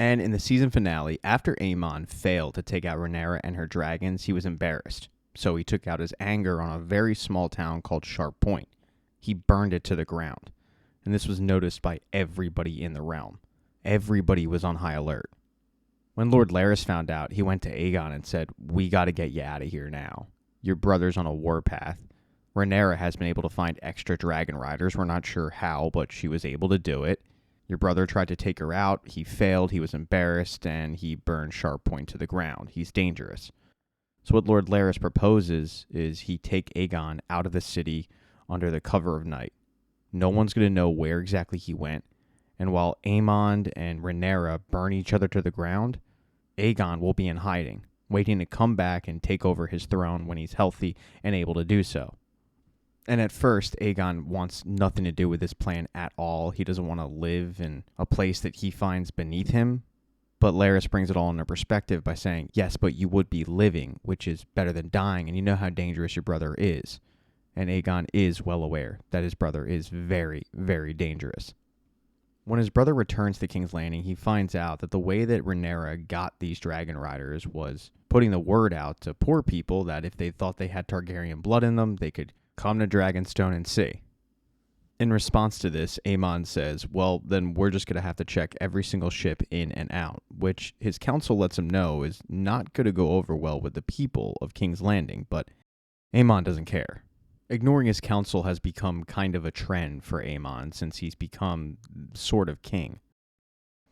And in the season finale, after Aemon failed to take out Rhaenyra and her dragons, he was embarrassed. So he took out his anger on a very small town called Sharp Point. He burned it to the ground. And this was noticed by everybody in the realm. Everybody was on high alert. When Lord Larys found out, he went to Aegon and said, "We got to get you out of here now. Your brother's on a warpath. Rhaenyra has been able to find extra dragon riders. We're not sure how, but she was able to do it. Your brother tried to take her out. He failed. He was embarrassed, and he burned Sharp Point to the ground. He's dangerous." So what Lord Larys proposes is he take Aegon out of the city under the cover of night. No one's going to know where exactly he went. And while Aemond and Rhaenyra burn each other to the ground, Aegon will be in hiding, waiting to come back and take over his throne when he's healthy and able to do so. And at first, Aegon wants nothing to do with this plan at all. He doesn't want to live in a place that he finds beneath him. But Larys brings it all into perspective by saying, yes, but you would be living, which is better than dying, and you know how dangerous your brother is. And Aegon is well aware that his brother is very, very dangerous. When his brother returns to King's Landing, he finds out that the way that Rhaenyra got these dragon riders was putting the word out to poor people that if they thought they had Targaryen blood in them, they could come to Dragonstone and see. In response to this, Aemon says, well, then we're just going to have to check every single ship in and out, which his council lets him know is not going to go over well with the people of King's Landing, but Aemon doesn't care. Ignoring his council has become kind of a trend for Aemon since he's become sort of king.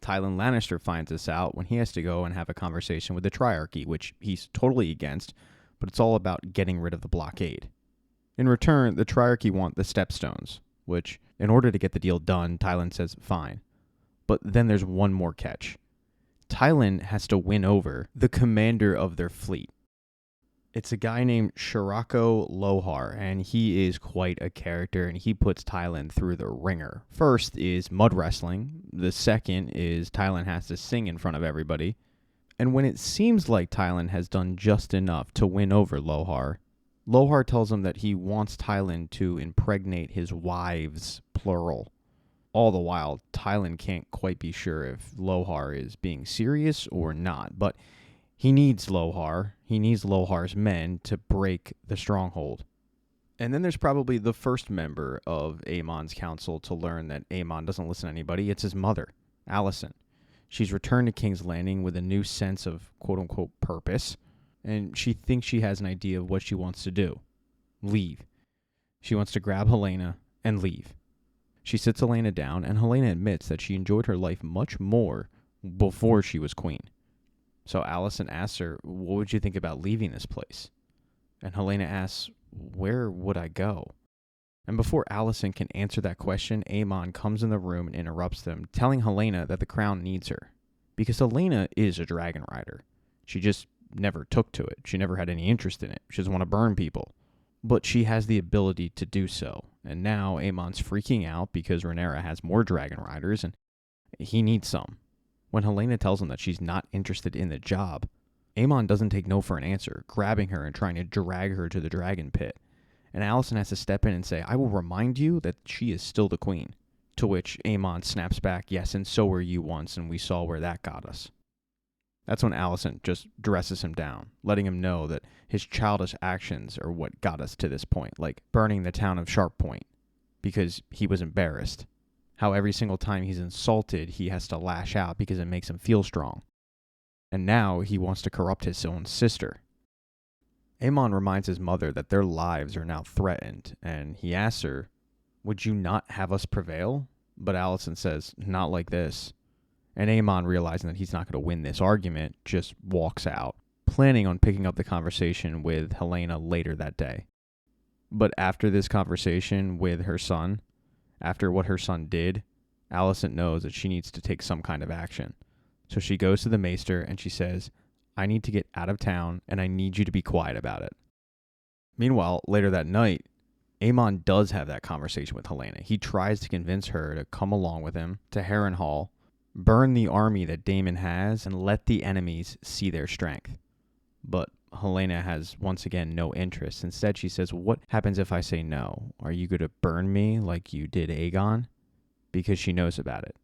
Tyrion Lannister finds this out when he has to go and have a conversation with the Triarchy, which he's totally against, but it's all about getting rid of the blockade. In return, the Triarchy want the Stepstones, which, in order to get the deal done, Tyrion says, fine. But then there's one more catch. Tyrion has to win over the commander of their fleet. It's a guy named Shirako Lohar, and he is quite a character, and he puts Tyrion through the ringer. First is mud wrestling. The second is Tyrion has to sing in front of everybody. And when it seems like Tyrion has done just enough to win over Lohar, Lohar tells him that he wants Tyrion to impregnate his wives, plural. All the while, Tyrion can't quite be sure if Lohar is being serious or not, but he needs Lohar. He needs Lohar's men to break the stronghold. And then there's probably the first member of Aemon's council to learn that Aemon doesn't listen to anybody. It's his mother, Alicent. She's returned to King's Landing with a new sense of quote-unquote purpose, and she thinks she has an idea of what she wants to do. Leave. She wants to grab Helaena and leave. She sits Helaena down, and Helaena admits that she enjoyed her life much more before she was queen. So Alicent asks her, what would you think about leaving this place? And Helaena asks, where would I go? And before Alicent can answer that question, Aemon comes in the room and interrupts them, telling Helaena that the crown needs her. Because Helaena is a dragon rider. She just never took to it. She never had any interest in it. She doesn't want to burn people. But she has the ability to do so. And now Aemon's freaking out because Rhaenyra has more dragon riders and he needs some. When Helaena tells him that she's not interested in the job, Aemon doesn't take no for an answer, grabbing her and trying to drag her to the dragon pit. And Alicent has to step in and say, I will remind you that she is still the queen. To which Aemon snaps back, yes, and so were you once, and we saw where that got us. That's when Alicent just dresses him down, letting him know that his childish actions are what got us to this point, like burning the town of Sharp Point, because he was embarrassed. How every single time he's insulted, he has to lash out because it makes him feel strong. And now he wants to corrupt his own sister. Aemon reminds his mother that their lives are now threatened, and he asks her, would you not have us prevail? But Alicent says, not like this. And Aemon, realizing that he's not going to win this argument, just walks out, planning on picking up the conversation with Helaena later that day. But after this conversation with her son, after what her son did, Alicent knows that she needs to take some kind of action. So she goes to the maester and she says, I need to get out of town and I need you to be quiet about it. Meanwhile, later that night, Aemon does have that conversation with Helaena. He tries to convince her to come along with him to Harrenhal, burn the army that Daemon has, and let the enemies see their strength. But Helaena has once again no interest. Instead, she says, what happens if I say no? Are you going to burn me like you did Aegon? Because she knows about it.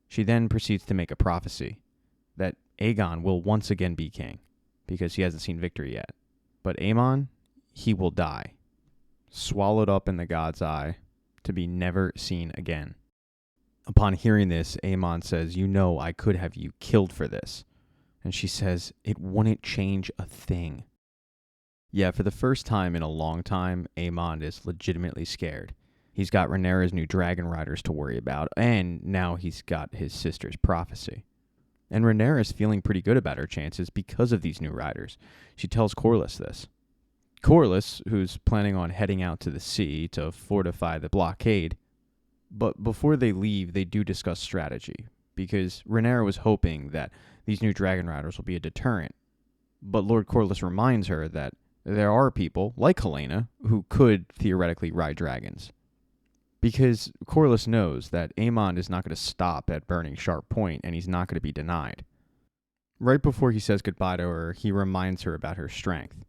She then proceeds to make a prophecy. that Aegon will once again be king, because he hasn't seen victory yet. But Aemon, he will die, swallowed up in the god's eye, to be never seen again. Upon hearing this, Aemon says, "You know I could have you killed for this." And she says, "It wouldn't change a thing." Yeah, for the first time in a long time, Aemon is legitimately scared. He's got Rhaenyra's new dragon riders to worry about, and now he's got his sister's prophecy. And Rhaenyra's feeling pretty good about her chances because of these new riders. She tells Corlys this. Corlys, who's planning on heading out to the sea to fortify the blockade, but before they leave, they do discuss strategy, because Rhaenyra was hoping that these new dragon riders will be a deterrent. But Lord Corlys reminds her that there are people, like Helaena, who could theoretically ride dragons. Because Corlys knows that Aemon is not going to stop at burning Sharp Point, and he's not going to be denied. Right before he says goodbye to her, he reminds her about her strength.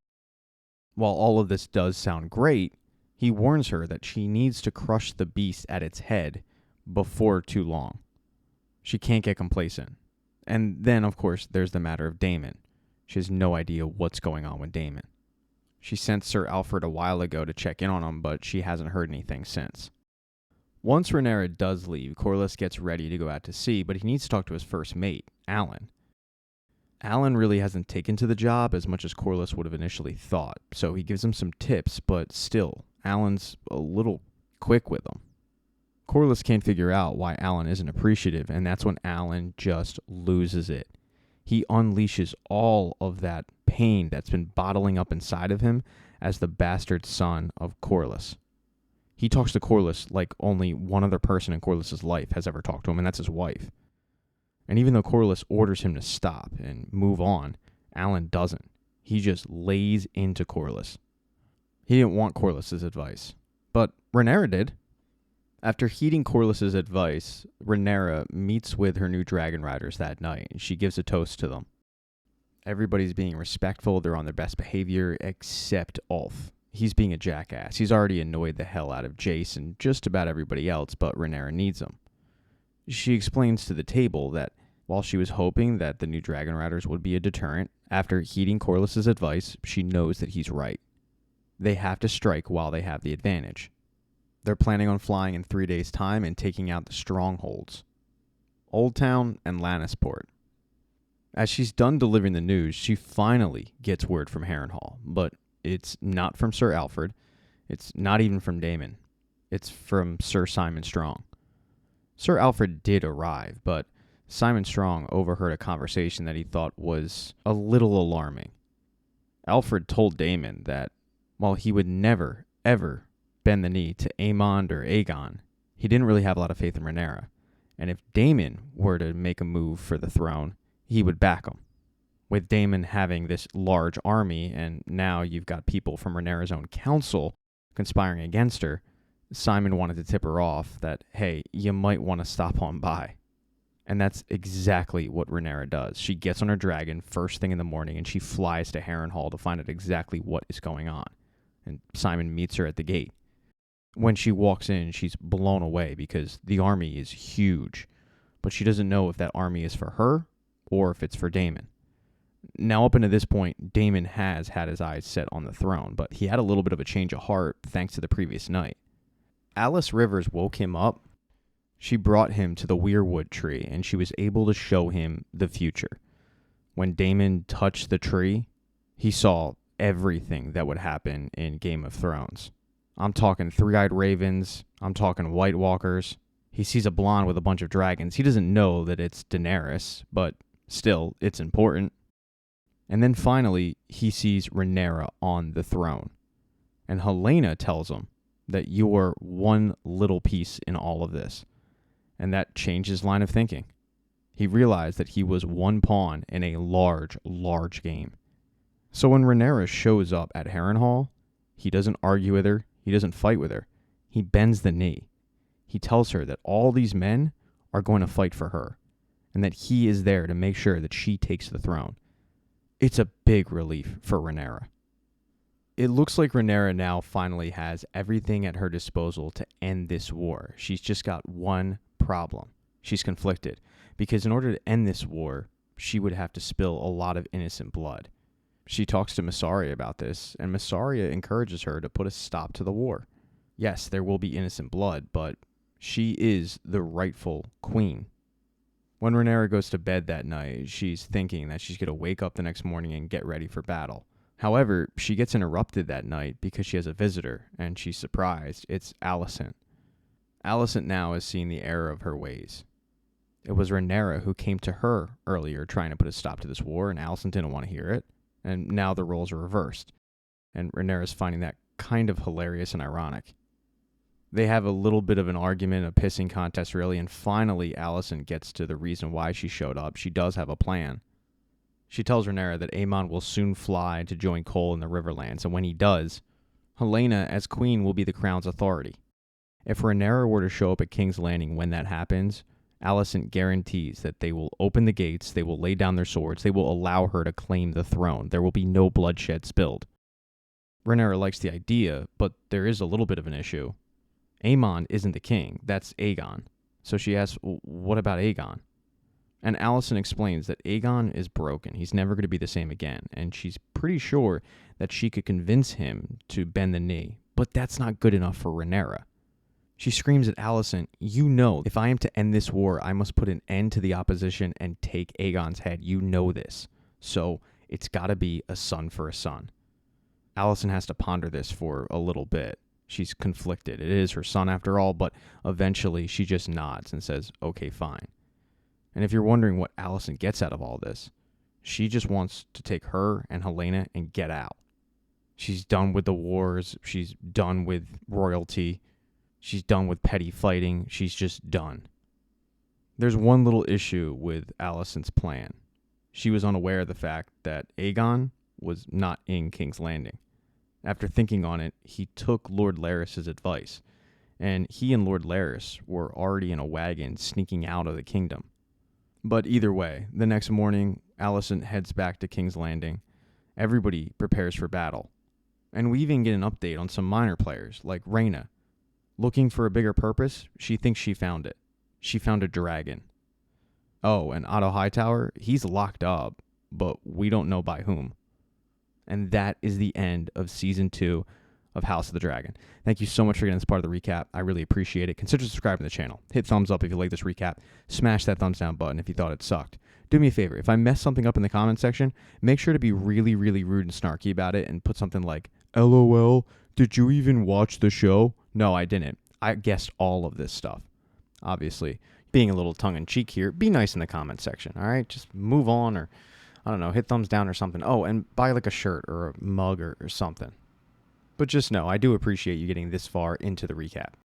While all of this does sound great, he warns her that she needs to crush the beast at its head before too long. She can't get complacent. And then, of course, there's the matter of Daemon. She has no idea what's going on with Daemon. She sent Sir Alfred a while ago to check in on him, but she hasn't heard anything since. Once Rhaenyra does leave, Corlys gets ready to go out to sea, but he needs to talk to his first mate, Alan. Alan really hasn't taken to the job as much as Corlys would have initially thought, so he gives him some tips, but still, Alan's a little quick with him. Corlys can't figure out why Alan isn't appreciative, and that's when Alan just loses it. He unleashes all of that pain that's been bottling up inside of him as the bastard son of Corlys. He talks to Corlys like only one other person in Corlys' life has ever talked to him, and that's his wife. And even though Corlys orders him to stop and move on, Alan doesn't. He just lays into Corlys. He didn't want Corlys' advice, but Rhaenyra did. After heeding Corlys' advice, Rhaenyra meets with her new dragon riders that night, and she gives a toast to them. Everybody's being respectful, they're on their best behavior, except Ulf. He's being a jackass. He's already annoyed the hell out of Jace and just about everybody else, but Rhaenyra needs him. She explains to the table that while she was hoping that the new dragon riders would be a deterrent, after heeding Corlys' advice, she knows that he's right. They have to strike while they have the advantage. They're planning on flying in 3 days' time and taking out the strongholds, Oldtown and Lannisport. As she's done delivering the news, she finally gets word from Harrenhal, but it's not from Sir Alfred. It's not even from Daemon. It's from Sir Simon Strong. Sir Alfred did arrive, but Simon Strong overheard a conversation that he thought was a little alarming. Alfred told Daemon that while he would never, ever bend the knee to Aemond or Aegon, he didn't really have a lot of faith in Rhaenyra. And if Daemon were to make a move for the throne, he would back him. With Daemon having this large army, and now you've got people from Rhaenyra's own council conspiring against her, Simon wanted to tip her off that, hey, you might want to stop on by. And that's exactly what Rhaenyra does. She gets on her dragon first thing in the morning, and she flies to Harrenhal to find out exactly what is going on. And Simon meets her at the gate. When she walks in, she's blown away because the army is huge, but she doesn't know if that army is for her or if it's for Daemon. Now, up until this point, Daemon has had his eyes set on the throne, but he had a little bit of a change of heart thanks to the previous night. Alice Rivers woke him up. She brought him to the weirwood tree, and she was able to show him the future. When Daemon touched the tree, he saw everything that would happen in Game of Thrones. I'm talking three-eyed ravens. I'm talking White Walkers. He sees a blonde with a bunch of dragons. He doesn't know that it's Daenerys, but still, it's important. And then finally, he sees Rhaenyra on the throne. And Helaena tells him that you're one little piece in all of this. And that changed his line of thinking. He realized that he was one pawn in a large, large game. So when Rhaenyra shows up at Harrenhal, he doesn't argue with her. He doesn't fight with her. He bends the knee. He tells her that all these men are going to fight for her, and that he is there to make sure that she takes the throne. It's a big relief for Rhaenyra. It looks like Rhaenyra now finally has everything at her disposal to end this war. She's just got one problem. She's conflicted, because in order to end this war, she would have to spill a lot of innocent blood. She talks to Mysaria about this, and Mysaria encourages her to put a stop to the war. Yes, there will be innocent blood, but she is the rightful queen. When Rhaenyra goes to bed that night, she's thinking that she's going to wake up the next morning and get ready for battle. However, she gets interrupted that night because she has a visitor, and she's surprised. It's Alicent. Alicent now has seen the error of her ways. It was Rhaenyra who came to her earlier trying to put a stop to this war, and Alicent didn't want to hear it. And now the roles are reversed. And Rhaenyra's finding that kind of hilarious and ironic. They have a little bit of an argument, a pissing contest really, and finally Alicent gets to the reason why she showed up. She does have a plan. She tells Rhaenyra that Aemon will soon fly to join Cole in the Riverlands, and when he does, Helaena as queen will be the crown's authority. If Rhaenyra were to show up at King's Landing when that happens, Alicent guarantees that they will open the gates, they will lay down their swords, they will allow her to claim the throne. There will be no bloodshed spilled. Rhaenyra likes the idea, but there is a little bit of an issue. Aemon isn't the king, that's Aegon. So she asks, what about Aegon? And Alicent explains that Aegon is broken. He's never going to be the same again. And she's pretty sure that she could convince him to bend the knee. But that's not good enough for Rhaenyra. She screams at Alicent, you know, if I am to end this war, I must put an end to the opposition and take Aegon's head. You know this. So it's got to be a son for a son. Alicent has to ponder this for a little bit. She's conflicted. It is her son after all, but eventually she just nods and says, okay, fine. And if you're wondering what Alicent gets out of all this, she just wants to take her and Helaena and get out. She's done with the wars. She's done with royalty. She's done with petty fighting. She's just done. There's one little issue with Alicent's plan. She was unaware of the fact that Aegon was not in King's Landing. After thinking on it, he took Lord Larys' advice, and he and Lord Larys were already in a wagon sneaking out of the kingdom. But either way, the next morning, Alicent heads back to King's Landing. Everybody prepares for battle. And we even get an update on some minor players, like Rhaena. Looking for a bigger purpose, she thinks she found it. She found a dragon. Oh, and Otto Hightower, he's locked up, but we don't know by whom. And that is the end of Season 2 of House of the Dragon. Thank you so much for getting this part of the recap. I really appreciate it. Consider subscribing to the channel. Hit thumbs up if you like this recap. Smash that thumbs down button if you thought it sucked. Do me a favor. If I mess something up in the comment section, make sure to be really, really rude and snarky about it and put something like, LOL, did you even watch the show? No, I didn't. I guessed all of this stuff. Obviously, being a little tongue-in-cheek here, be nice in the comment section, all right? Just move on or, I don't know, hit thumbs down or something. Oh, and buy like a shirt or a mug or something. But just know, I do appreciate you getting this far into the recap.